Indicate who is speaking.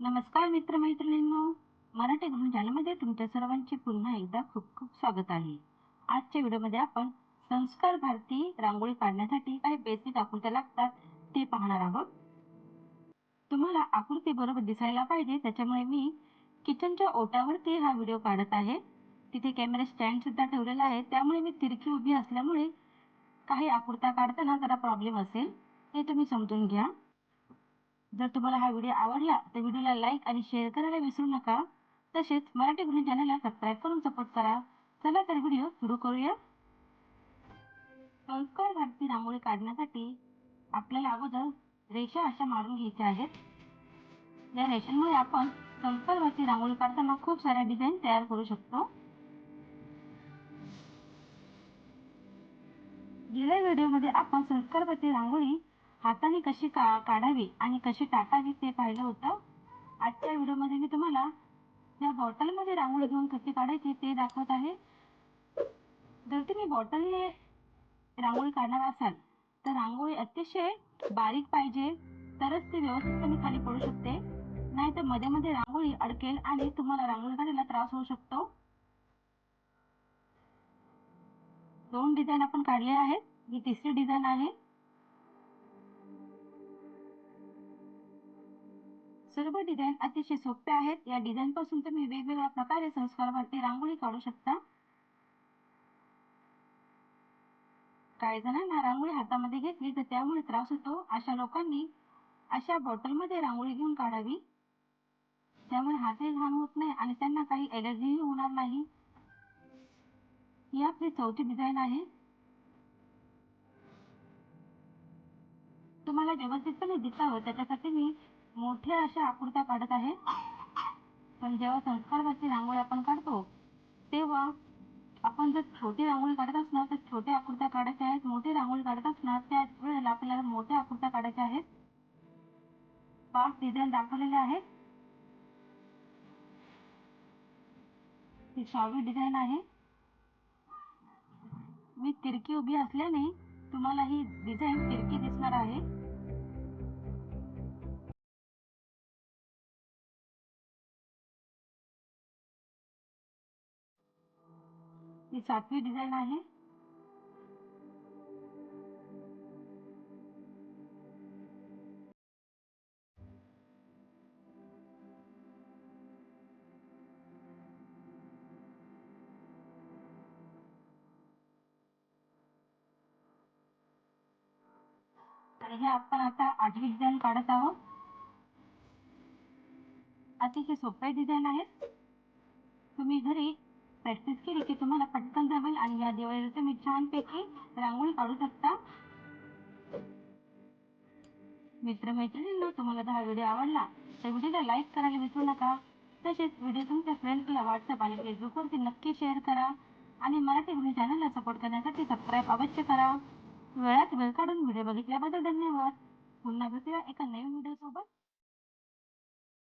Speaker 1: नमस्कार मित्र-मैत्रिणींनो, मराठी गृह चॅनलमध्ये तुमच्या सर्वांचे पुन्हा एकदा खूप खूप स्वागत आहे. आजच्या व्हिडिओमध्ये आपण संस्कार भारती रांगोळी काढण्यासाठी काही बेसिक आकृत्या लागतात ते पाहणार आहोत. तुम्हाला आकृती बरोबर दिसायला पाहिजे त्याच्यामुळे मी किचनच्या ओट्यावरती हा व्हिडिओ काढत आहे. तिथे कॅमेरा स्टँड सुद्धा ठेवलेला आहे, त्यामुळे मी तिरकी उभी असल्यामुळे काही आकृत्या काढताना जरा प्रॉब्लेम असेल, हे तुम्ही समजून घ्या. जर तुम्हाला हा व्हिडिओ आवडला तर व्हिडिओला लाईक आणि शेअर करायला विसरू नका. तसेच मराठी गृह चॅनलला सबस्क्राईब करून सपोर्ट करा. चला तर व्हिडिओ सुरू करूया. संस्कार भारती रांगोळी काढण्यासाठी आपल्याला अगोदर रेषा अशा मारून घ्यायच्या आहेत. या रेषांमुळे आपण संस्कार भारती रांगोळी काढताना खूप साऱ्या डिझाईन तयार करू शकतो. गेल्या व्हिडिओमध्ये आपण संस्कार भारती रांगोळी हाताने कशी काढावी आणि कशी टाकावी ते पाहिलं होतं. आजच्या व्हिडिओमध्ये मी तुम्हाला या बॉटलमध्ये रांगोळी घेऊन कशी काढायची ते दाखवत आहे. जर तुम्ही बॉटलने रांगोळी काढणार असाल तर रांगोळी अतिशय बारीक पाहिजे, तरच ती व्यवस्थितपणे खाली पडू शकते. नाहीतर मध्ये मध्ये रांगोळी अडकेल आणि तुम्हाला रांगोळी काढायला त्रास होऊ शकतो. 2 डिझाईन आपण काढले आहेत. ही तिसरी डिझाईन आहे. सर्व डिझाईन अतिशय सोप्या आहेत. या डिझाईन पासून तुम्ही वेगवेगळ्या प्रकारे संस्कार भारती रांगोळी काढू शकता. काही जणांना रांगोळी हातामध्ये घेतली तर त्यामुळे त्रास होतो. अशा लोकांनी अशा बॉटलमध्ये रांगोळी घेऊन काढावी. त्यामुळे हातही घाण होत नाही आणि त्यांना काही एलर्जीही होणार नाही. ही आपली चौथी डिझाईन आहे. तुम्हाला व्यवस्थितपणे दिसावं त्याच्यासाठी मी मोठ्या अशा आकृत्या काढत आहे. पण जेव्हा संस्कार भारती रांगोळी आपण काढतो तेव्हा आपण जर छोटी रांगोळी काढत असणार तर छोट्या आकृत्या काढायच्या आहेत. मोठी रांगोळी काढत असणार त्या वेळेला आपल्याला मोठ्या आकृत्या काढायच्या आहेत. 5 डिझाईन दाखवलेल्या आहेत. ही 6वी डिझाईन आहे. मी तिरकी उभी असल्याने तुम्हाला ही डिझाईन तिरकी दिसणार आहे. ही 7वी डिझाईन आहे. आणि हे आपण आता 8वी डिझाईन काढत आहोत. अतिशय सोप्या डिझाईन आहेत. तुम्ही घरी प्रॅक्टिस केली की तुम्हाला पटकन जमेल आणि या दिवाळीला तुम्ही छानपैकी रांगोळी काढू शकता. मित्र-मैत्रिणींनो, तुम्हाला हा व्हिडिओ आवडला तर व्हिडिओला लाईक करायला विसरू नका. तसेच व्हिडिओ तुमच्या फ्रेंड्सला व्हॉट्सअप आणि फेसबुकवरती नक्की शेअर करा आणि मराठी गृह चॅनलला सपोर्ट करण्यासाठी सबस्क्राईब अवश्य करा. वेळात वेळ काढून व्हिडिओ बघितल्याबद्दल धन्यवाद. पुन्हा भेटूया एका नवीन व्हिडिओ सोबत.